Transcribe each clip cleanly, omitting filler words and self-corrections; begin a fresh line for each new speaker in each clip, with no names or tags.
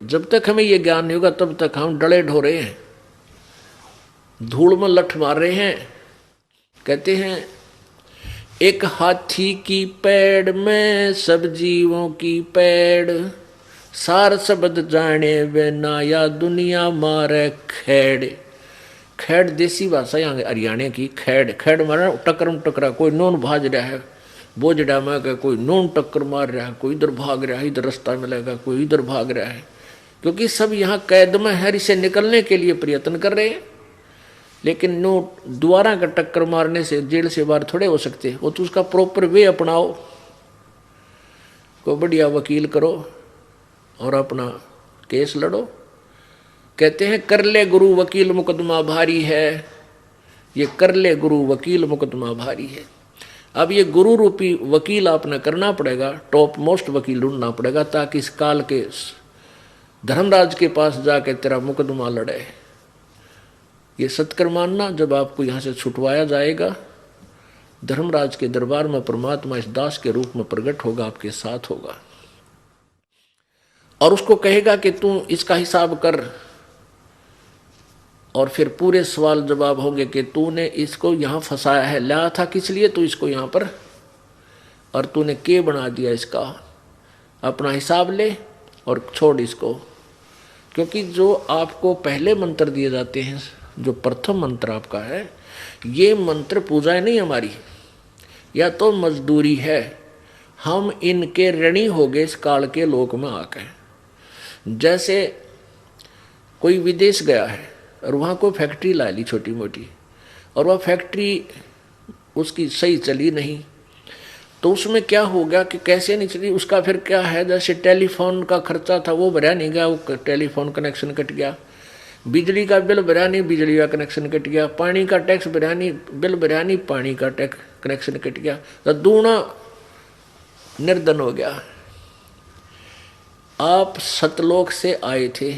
जब तक हमें ये ज्ञान नहीं होगा तब तक हम डले ढोरे हैं, धूल में लठ मार रहे हैं। कहते हैं एक हाथी की पैड़ में सब जीवों की पैड़, सार शब्द जाने वे ना या दुनिया मारे खेड़। खेड़ देसी भाषा यहाँ हरियाणा की। खेड़ खेड़ मारा टक्कर में टकरा, कोई नून भाज रहा है बोझड़ा में का, कोई नून टक्कर मार रहा है, कोई इधर भाग रहा है, इधर रास्ता मिलेगा, कोई इधर भाग रहा है, क्योंकि सब यहाँ कैद में है, इसे निकलने के लिए प्रयत्न कर रहे हैं। लेकिन नो दोबारा का टक्कर मारने से जेल से बाहर थोड़े हो सकते। वो तो उसका प्रॉपर वे अपनाओ, को बढ़िया वकील करो और अपना केस लड़ो। कहते हैं कर ले गुरु वकील मुकदमा भारी है, ये कर ले गुरु वकील मुकदमा भारी है। अब ये गुरु रूपी वकील आपने करना पड़ेगा, टॉप मोस्ट वकील ढूंढना पड़ेगा, ताकि इस काल के धर्मराज के पास जाके तेरा मुकदमा लड़े। ये सत्कर मानना, जब आपको यहाँ से छुटवाया जाएगा, धर्मराज के दरबार में परमात्मा इस दास के रूप में प्रकट होगा, आपके साथ होगा और उसको कहेगा कि तू इसका हिसाब कर। और फिर पूरे सवाल जवाब होंगे कि तूने इसको यहाँ फंसाया है, लाया था किस लिए तू इसको यहाँ पर, और तूने क्या बना दिया इसका। अपना हिसाब ले और छोड़ इसको। क्योंकि जो आपको पहले मंत्र दिए जाते हैं, जो प्रथम मंत्र आपका है, ये मंत्र पूजा नहीं हमारी, या तो मजदूरी है। हम इनके ऋणी हो गए इस काल के लोक में आकर। जैसे कोई विदेश गया है और वहाँ कोई फैक्ट्री ला ली छोटी मोटी, और वह फैक्ट्री उसकी सही चली नहीं, तो उसमें क्या हो गया कि कैसे नहीं चली, उसका फिर क्या है, जैसे टेलीफोन का खर्चा था वो भरा नहीं गया, वो टेलीफोन कनेक्शन कट गया। बिजली का बिल भरा नहीं, बिजली का कनेक्शन कट गया। पानी का टैक्स भरा नहीं, बिल भरा नहीं, पानी का टैक्स कनेक्शन कट गया। तो दूना निर्धन हो गया। आप सतलोक से आए थे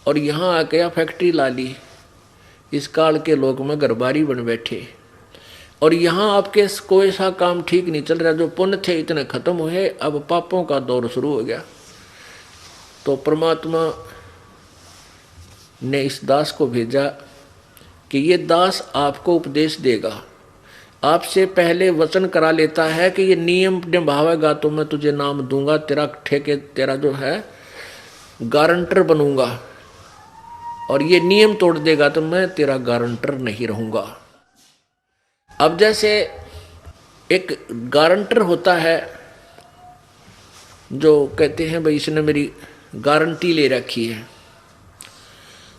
और यहाँ आके फैक्ट्री ला ली, इस काल के लोक में घरबारी बन बैठे, और यहाँ आपके कोई ऐसा काम ठीक नहीं चल रहा। जो पुण्य थे इतने खत्म हुए, अब पापों का दौर शुरू हो गया। तो परमात्मा ने इस दास को भेजा कि ये दास आपको उपदेश देगा। आपसे पहले वचन करा लेता है कि ये नियम निभावेगा तो मैं तुझे नाम दूंगा, तेरा ठेके, तेरा जो है गारंटर बनूंगा, और ये नियम तोड़ देगा तो मैं तेरा गारंटर नहीं रहूंगा। अब जैसे एक गारंटर होता है जो कहते हैं भाई इसने मेरी गारंटी ले रखी है,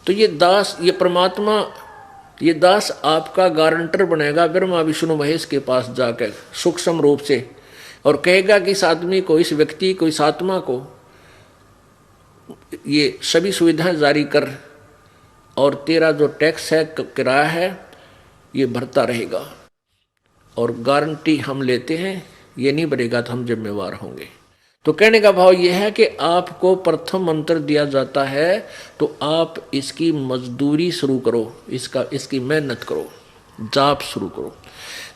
तो ये दास, ये परमात्मा, ये दास आपका गारंटर बनेगा ब्रह्मा विष्णु महेश के पास जाकर सूक्ष्म रूप से, और कहेगा कि इस आदमी को, इस व्यक्ति को, इस आत्मा को ये सभी सुविधाएं जारी कर, और तेरा जो टैक्स है, किराया है, ये भरता रहेगा, और गारंटी हम लेते हैं, ये नहीं भरेगा तो हम जिम्मेवार होंगे। तो कहने का भाव यह है कि आपको प्रथम मंत्र दिया जाता है तो आप इसकी मजदूरी शुरू करो, इसकी मेहनत करो, जाप शुरू करो।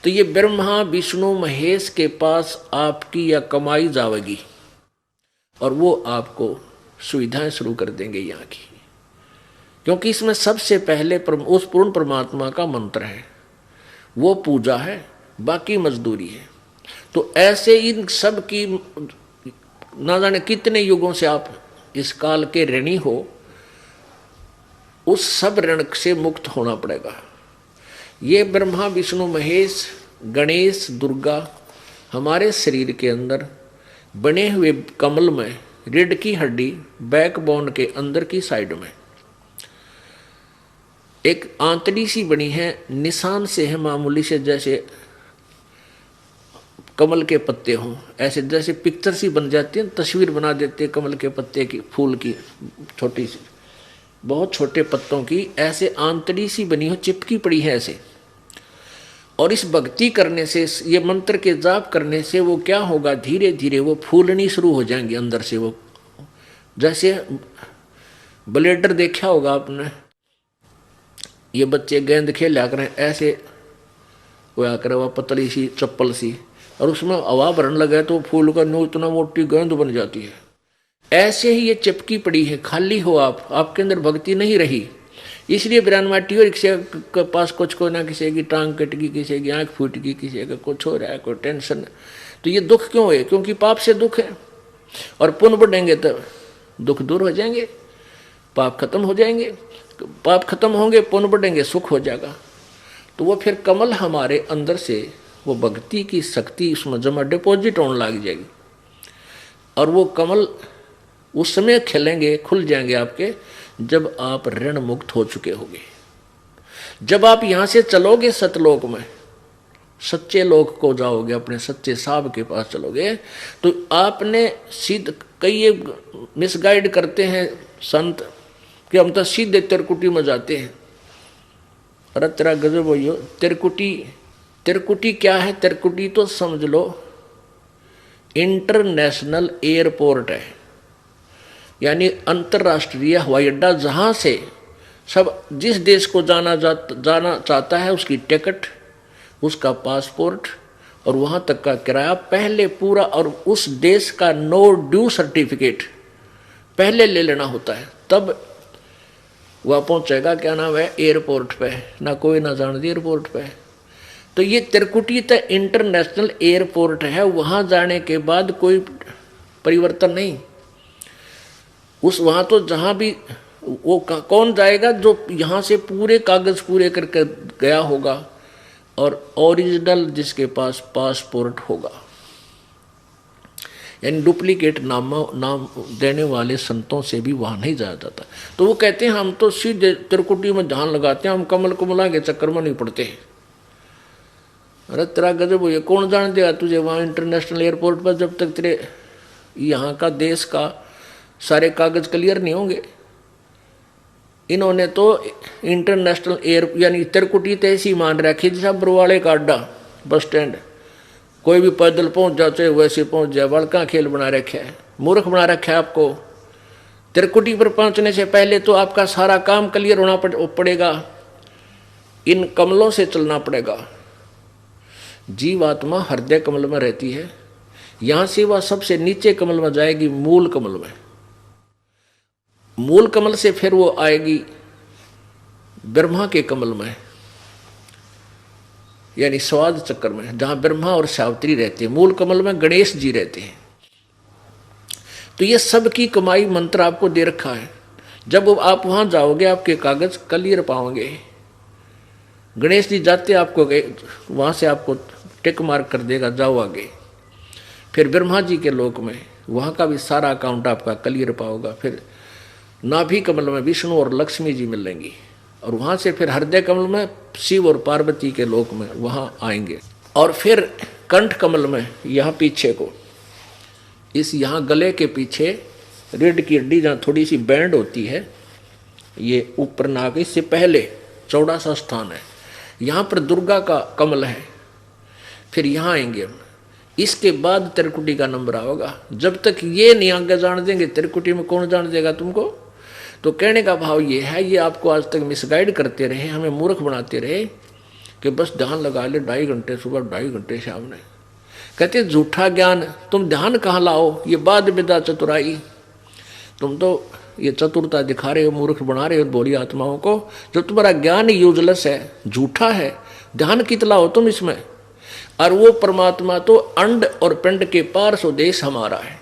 तो ये ब्रह्मा विष्णु महेश के पास आपकी या कमाई जाएगी, और वो आपको सुविधाएं शुरू कर देंगे यहाँ की, क्योंकि इसमें सबसे पहले उस पूर्ण परमात्मा का मंत्र है, वो पूजा है, बाकी मजदूरी है। तो ऐसे इन सब की ना जाने कितने युगों से आप इस काल के ऋणी हो, उस सब ऋण से मुक्त होना पड़ेगा। ये ब्रह्मा विष्णु महेश गणेश दुर्गा हमारे शरीर के अंदर बने हुए कमल में, रीढ़ की हड्डी बैकबोन के अंदर की साइड में एक आंतड़ी सी बनी है, निशान से है मामूली से, जैसे कमल के पत्ते हों, ऐसे जैसे पिक्चर सी बन जाती है, तस्वीर बना देते हैं कमल के पत्ते की, फूल की, छोटी सी, बहुत छोटे पत्तों की, ऐसे आंतड़ी सी बनी हो, चिपकी पड़ी है ऐसे। और इस भक्ति करने से, ये मंत्र के जाप करने से वो क्या होगा, धीरे धीरे वो फूलनी शुरू हो जाएंगी अंदर से। वो जैसे ब्लेडर देखा होगा आपने, ये बच्चे गेंद खेला करें, ऐसे होया करे वह पतली सी चप्पल सी, और उसमें हवा भरने लगे तो फूल का नो इतना मोटी गेंद बन जाती है। ऐसे ही ये चिपकी पड़ी है, खाली हो आप, आपके अंदर भक्ति नहीं रही, इसलिए बिरान माटी और किसी के पास कुछ को ना, किसी की टांग कट गई, किसी की आंख फूट गई, किसी का कुछ हो रहा है, कोई टेंशन। तो ये दुख क्यों है? क्योंकि पाप से दुख है। और पुण्य बढ़ेंगे तो दुख दूर हो जाएंगे, पाप खत्म हो जाएंगे, पाप खत्म होंगे, पुण्य बढ़ेंगे, सुख हो जाएगा। तो वो फिर कमल हमारे अंदर से वो भक्ति की शक्ति उसमें जमा डिपॉजिट होने लग जाएगी, और वो कमल उस समय खिलेंगे, खुल जाएंगे आपके, जब आप ऋण मुक्त हो चुके होंगे। जब आप यहां से चलोगे सतलोक में, सच्चे लोक को जाओगे, अपने सच्चे साहब के पास चलोगे, तो आपने सीध, कई मिसगाइड करते हैं संत कि हम तो सीधे तिरकुटी में जाते हैं। अरे तेरा गजब हो, तिरकुटी, तिरकुटी क्या है? तिरकुटी तो समझ लो इंटरनेशनल एयरपोर्ट है, यानी अंतर्राष्ट्रीय हवाई अड्डा, जहां से सब जिस देश को जाना चाहता है उसकी टिकट, उसका पासपोर्ट और वहां तक का किराया पहले पूरा, और उस देश का नो ड्यू सर्टिफिकेट पहले ले लेना होता है, तब वह पहुंचेगा, क्या नाम है, एयरपोर्ट पे, ना कोई ना जान दी एयरपोर्ट पे। तो ये तिरकुटी तो इंटरनेशनल एयरपोर्ट है, वहां जाने के बाद कोई परिवर्तन नहीं, उस वहां तो जहां भी वो कौन जाएगा? जो यहां से पूरे कागज पूरे करके गया होगा और ओरिजिनल जिसके पास पासपोर्ट होगा, यानी डुप्लीकेट नाम देने वाले संतों से भी वहां नहीं जाया जाता। तो वो कहते हैं हम तो सीधे तिरकुटी में ध्यान लगाते हैं, हम कमल कमला के चक्कर में नहीं पड़ते। अरे तेरा गजब हो, ये कौन जान देगा तुझे वहां इंटरनेशनल एयरपोर्ट पर, जब तक तेरे यहाँ का देश का सारे कागज क्लियर नहीं होंगे। इन्होंने तो इंटरनेशनल एयर यानी तिरकुटी तो ऐसी मान रखी जैसा बरवाड़े का अड्डा, बस स्टैंड, कोई भी पैदल पहुंच जाते वैसे पहुंच जाए, बड़का खेल बना रखा है, मूर्ख बना रखा है आपको। तिरकुटी पर पहुंचने से पहले तो आपका सारा काम क्लियर होना पड़ेगा, इन कमलों से चलना पड़ेगा। जीवात्मा हृदय कमल में रहती है, यहां से वह सबसे नीचे कमल में जाएगी, मूल कमल में, मूल कमल से फिर वो आएगी ब्रह्मा के कमल में, यानी स्वाद चक्र में, जहां ब्रह्मा और सावित्री रहते हैं। मूल कमल में गणेश जी रहते हैं। तो ये सब की कमाई मंत्र आपको दे रखा है। जब आप वहां जाओगे आपके कागज क्लियर पाओगे। गणेश जी जाते आपको वहां से आपको टिक मार्क कर देगा, जाओ आगे। फिर ब्रह्मा जी के लोक में वहां का भी सारा अकाउंट आपका क्लियर पाओगा। फिर नाभि कमल में विष्णु और लक्ष्मी जी मिलेंगी, और वहां से फिर हृदय कमल में शिव और पार्वती के लोक में वहां आएंगे। और फिर कंठ कमल में यहाँ पीछे को, इस यहाँ गले के पीछे रीढ़ की हड्डी जहाँ थोड़ी सी बैंड होती है, ये ऊपर नाक, इससे पहले चौड़ा सा स्थान है, यहाँ पर दुर्गा का कमल है। फिर यहाँ आएंगे हम, इसके बाद तिरकुटी का नंबर आएगा। जब तक ये नहीं आगे जान देंगे, तिरकुटी में कौन जान देगा तुमको? तो कहने का भाव ये है, ये आपको आज तक मिसगाइड करते रहे, हमें मूर्ख बनाते रहे कि बस ध्यान लगा ले 2.5 घंटे सुबह, 2.5 घंटे शाम में। कहते झूठा ज्ञान, तुम ध्यान कहाँ लाओ? ये बाद विदा चतुराई, तुम तो ये चतुरता दिखा रहे हो, मूर्ख बना रहे हो बोली आत्माओं को। जो तुम्हारा ज्ञान यूजलेस है, झूठा है, ध्यान कितना हो तुम इसमें। और वो परमात्मा तो अंड और पिंड के पार स्वदेश हमारा है।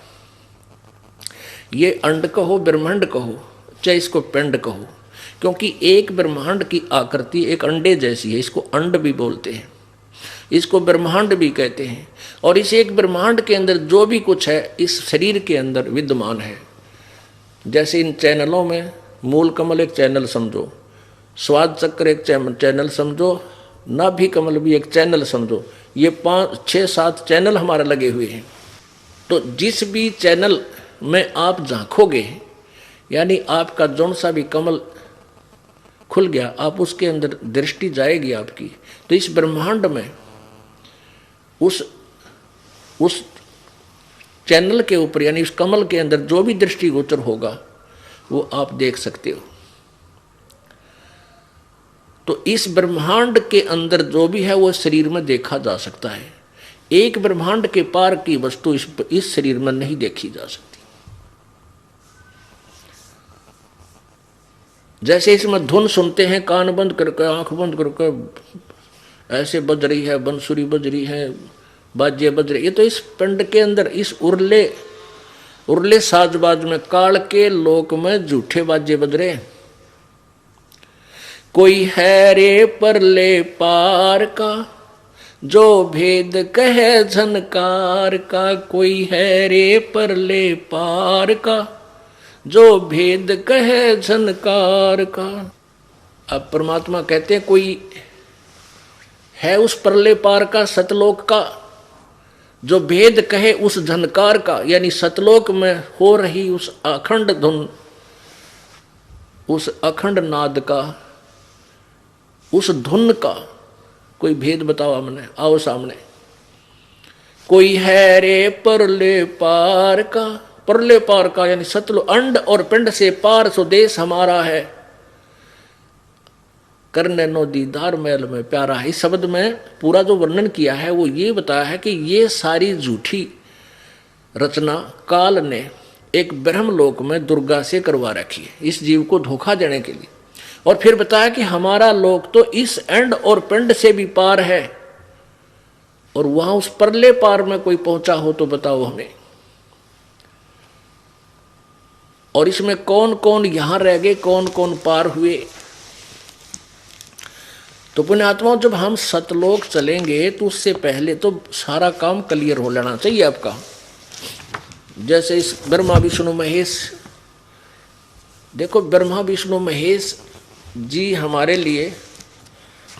ये अंड कहो, ब्रह्मांड कहो, चाहे इसको पिंड कहो, क्योंकि एक ब्रह्मांड की आकृति एक अंडे जैसी है। इसको अंड भी बोलते हैं, इसको ब्रह्मांड भी कहते हैं। और इस एक ब्रह्मांड के अंदर जो भी कुछ है इस शरीर के अंदर विद्यमान है। जैसे इन चैनलों में मूल कमल एक चैनल समझो, स्वाद चक्र एक चैनल समझो, नाभि कमल भी एक चैनल समझो। ये 5, 6, 7 चैनल हमारे लगे हुए हैं। तो जिस भी चैनल में आप झांकोगे, यानी आपका जौन सा भी कमल खुल गया, आप उसके अंदर दृष्टि जाएगी आपकी, तो इस ब्रह्मांड में उस चैनल के ऊपर यानी उस कमल के अंदर जो भी दृष्टिगोचर होगा वो आप देख सकते हो। तो इस ब्रह्मांड के अंदर जो भी है वो शरीर में देखा जा सकता है। एक ब्रह्मांड के पार की वस्तु इस शरीर में नहीं देखी जा सकती। जैसे इसमें धुन सुनते हैं, कान बंद करके आंख बंद करके ऐसे बज रही है, बंसुरी बज रही है, बाजे बज रही, ये तो इस पिंड के अंदर इस उरले साजबाज में काल के लोक में झूठे बाजे बज रहे। कोई है रे परले पार का जो भेद कहे झनकार का, कोई है रे परले पार का जो भेद कहे झनकार का। अब परमात्मा कहते हैं कोई है उस परले पार का, सतलोक का, जो भेद कहे उस झनकार का, यानी सतलोक में हो रही उस अखंड धुन, उस अखंड नाद का, उस धुन का कोई भेद बताओ हमने, आओ सामने। कोई है रे परले पार का, परले पार का यानी सतलो अंड और पिंड से पार सो देश हमारा है, करने नो दीदार महल में प्यारा है। इस शब्द में पूरा जो वर्णन किया है वो ये बताया है कि ये सारी झूठी रचना काल ने एक ब्रह्मलोक में दुर्गा से करवा रखी है इस जीव को धोखा देने के लिए। और फिर बताया कि हमारा लोक तो इस एंड और पिंड से भी पार है, और वहां उस परले पार में कोई पहुंचा हो तो बताओ हमें। और इसमें कौन कौन यहां रह गए, कौन कौन पार हुए। तो पुण्यात्माओं, जब हम सतलोक चलेंगे तो उससे पहले तो सारा काम क्लियर हो लेना चाहिए आपका। जैसे इस ब्रह्मा विष्णु महेश, देखो ब्रह्मा विष्णु महेश जी हमारे लिए,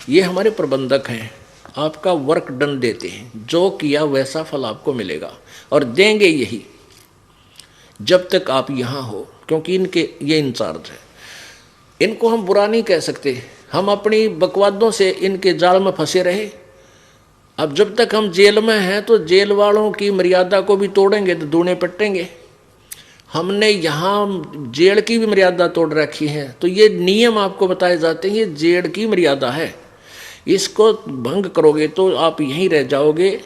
ये हमारे प्रबंधक हैं, आपका वर्क डन देते हैं, जो किया वैसा फल आपको मिलेगा और देंगे यही जब तक आप यहाँ हो, क्योंकि इनके ये इंचार्ज है। इनको हम बुरा नहीं कह सकते, हम अपनी बकवादों से इनके जाल में फंसे रहे। अब जब तक हम जेल में हैं तो जेल वालों की मर्यादा को भी तोड़ेंगे तो दूने पट्टेंगे। हमने यहाँ जेल की भी मर्यादा तोड़ रखी है, तो ये नियम आपको बताए जाते हैं, ये जेल की मर्यादा है, इसको भंग करोगे तो आप यहीं रह जाओगे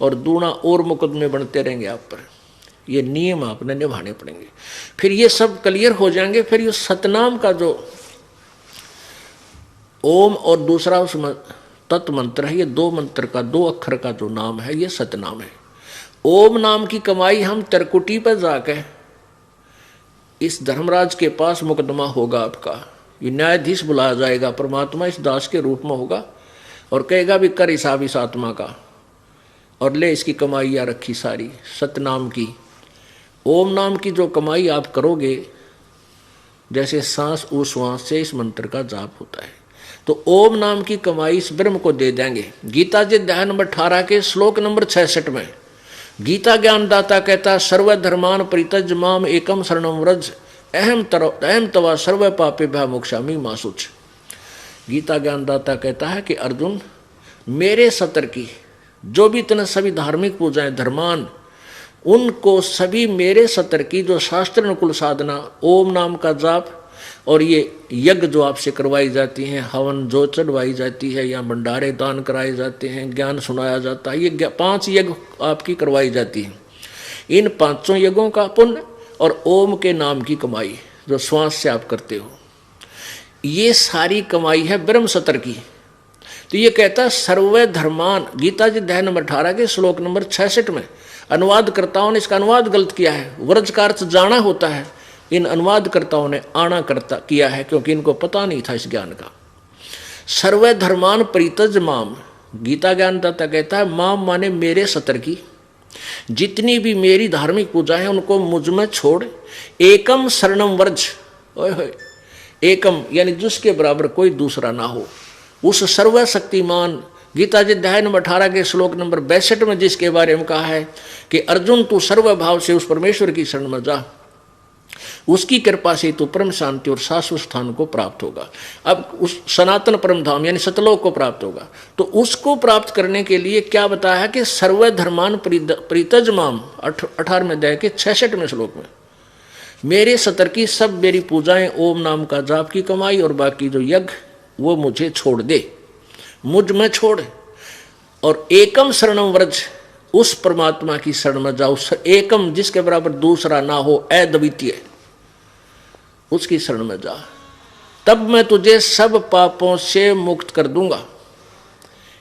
और दूना और मुकदमे बनते रहेंगे आप पर। ये नियम आपने निभाने पड़ेंगे, फिर ये सब क्लियर हो जाएंगे। फिर ये सतनाम का जो ओम और दूसरा उसमें तत् मंत्र है, ये दो मंत्र का, दो अक्षर का जो नाम है ये सतनाम है। ओम नाम की कमाई हम त्रिकुटी पर जाकर इस धर्मराज के पास मुकदमा होगा आपका, ये न्यायाधीश बुलाया जाएगा, परमात्मा इस दास के रूप में होगा और कहेगा भी कर हिसाब इस आत्मा का और ले इसकी कमाई या रखी सारी सतनाम की। ओम नाम की जो कमाई आप करोगे, जैसे सांस उश्वास से इस मंत्र का जाप होता है, तो ओम नाम की कमाई इस ब्रह्म को दे देंगे। गीता जी अध्याय नंबर 18 के श्लोक नंबर 66 में गीता ज्ञानदाता कहता है, सर्वधर्मान परित्यज्य माम एकम शरणम व्रज अहम तवा सर्व पापेभ्यः मोक्षामि मा शुच। गीता ज्ञानदाता कहता है कि अर्जुन, मेरे सतर की जो भी तने सभी धार्मिक पूजाएं धर्मान, उनको सभी मेरे सतर की जो शास्त्र अनुकूल साधना, ओम नाम का जाप और ये यज्ञ जो आपसे करवाई जाती हैं, हवन जो चढ़वाई जाती है या भंडारे दान कराए जाते हैं, ज्ञान सुनाया जाता है, ये 5 यज्ञ आपकी करवाई जाती हैं। इन 5 यज्ञों का पुण्य और ओम के नाम की कमाई जो श्वास से आप करते हो, ये सारी कमाई है ब्रह्म सतर की। तो ये कहता है सर्व धर्मान, गीता जी अध्याय नंबर 18 के श्लोक नंबर 66 में। अनुवादकर्ताओं ने इसका अनुवाद गलत किया है, व्रज का अर्थ जाना होता है, इन अनुवादकर्ताओं ने आना करता किया है क्योंकि इनको पता नहीं था इस ज्ञान का। सर्व धर्मान परित्यज्य माम, गीता ज्ञानदाता कहता है माम माने मेरे सतर की, जितनी भी मेरी धार्मिक पूजा है उनको मुझ में छोड़, एकम शरणम व्रज, ओए होए, एकम यानी जिसके बराबर कोई दूसरा ना हो, उस सर्वशक्तिमान गीता जी अध्याय नंबर 18 के श्लोक नंबर 62 में जिसके बारे में कहा है कि अर्जुन तू सर्वभाव से उस परमेश्वर की शरण में जा, उसकी कृपा से तू परम शांति और शाश्वत स्थान को प्राप्त होगा। अब उस सनातन परम धाम यानी सतलोक को प्राप्त होगा, तो उसको प्राप्त करने के लिए क्या बताया है कि सर्वधर्मान परित्यज्य माम 18वें अध्याय के 66वें श्लोक में, मेरे सतर की सब मेरी पूजाएं ओम नाम का जाप की कमाई और बाकी जो यज्ञ वो मुझे छोड़ दे, मुझ में छोड़, और एकम शरणम व्रज, उस परमात्मा की शरण में जाओ, एकम जिसके बराबर दूसरा ना हो, अद्वितीय, उसकी शरण में जा। तब मैं तुझे सब पापों से मुक्त कर दूंगा।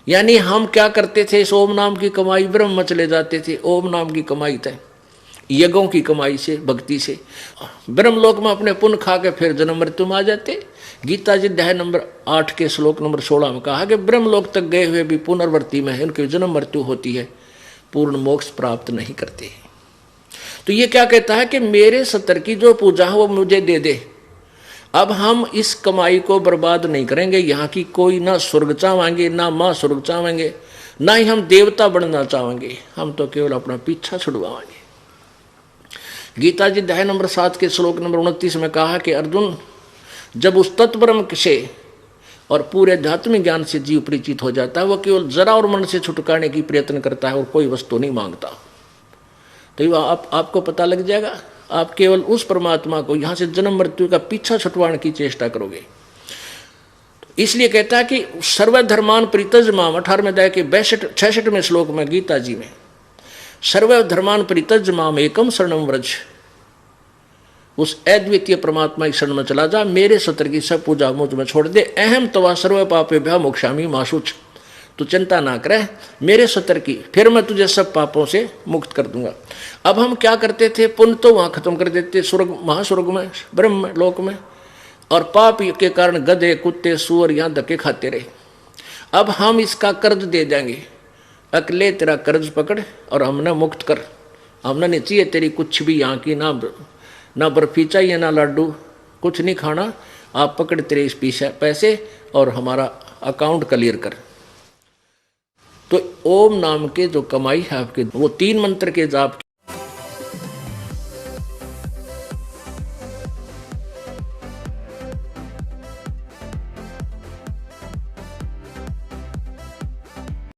यानी हम क्या करते थे, इस ओम नाम की कमाई ब्रह्म में चले जाते थे। ओम नाम की कमाई थे यज्ञों की कमाई से, भक्ति से। ब्रह्मलोक में अपने पुण्य खा के फिर जन्म मृत्यु में आ जाते। गीता जी अध्याय नंबर 8 के श्लोक नंबर 16 में कहा कि ब्रह्मलोक तक गए हुए भी पुनर्वर्ती में है, उनकी जन्म मृत्यु होती है, पूर्ण मोक्ष प्राप्त नहीं करते। तो ये क्या कहता है कि मेरे सतर की जो पूजा है वो मुझे दे दे। अब हम इस कमाई को बर्बाद नहीं करेंगे। यहाँ की कोई ना स्वर्ग चाहेंगे, ना माँ स्वर्ग चाहेंगे, ना ही हम देवता बनना चाहेंगे। हम तो केवल अपना पीछा छुड़वाएंगे। गीता जी अध्याय नंबर 7 के श्लोक नंबर 29 में कहा कि अर्जुन, जब उस तत्ब्रह्म से और पूरे आध्यात्मिक ज्ञान से जीव परिचित हो जाता है, वह केवल जरा और मन से छुटकाने की प्रयत्न करता है और कोई वस्तु नहीं मांगता। तो आपको पता लग जाएगा, आप केवल उस परमात्मा को, यहाँ से जन्म मृत्यु का पीछा छुटवाने की चेष्टा करोगे। इसलिए कहता है कि सर्वधर्मान परित्यज्य 18वें अध्याय के 66वें श्लोक में गीता जी में, सर्वधर्मान परित्यज्य माम एकम शरणम व्रज, उस अद्वितीय परमात्मा की शरण में चला जा, मेरे सत्र की सब पूजा मुझ में छोड़ दे। अहम तवा सर्व पापेभ्यः मोक्षामि मा शुच, तू चिंता ना करे मेरे सत्र की, फिर मैं तुझे सब पापों से मुक्त कर दूंगा। अब हम क्या करते थे, पुण्य तो वहां खत्म कर देते स्वर्ग, महास्वर्ग में, ब्रह्म लोक में, और पाप के कारण गधे कुत्ते सूअर यहां धक्के खाते रहे। अब हम इसका कर्ज दे देंगे, अकेले तेरा कर्ज पकड़ और हमने मुक्त कर। हमने नहीं चाहिए तेरी कुछ भी यहाँ की, ना बर्फी चाहिए ना लड्डू, कुछ नहीं खाना। आप पकड़ तेरे इस पैसे और हमारा अकाउंट क्लियर कर। तो ओम नाम के जो कमाई है आपके, वो 3 मंत्र के जाप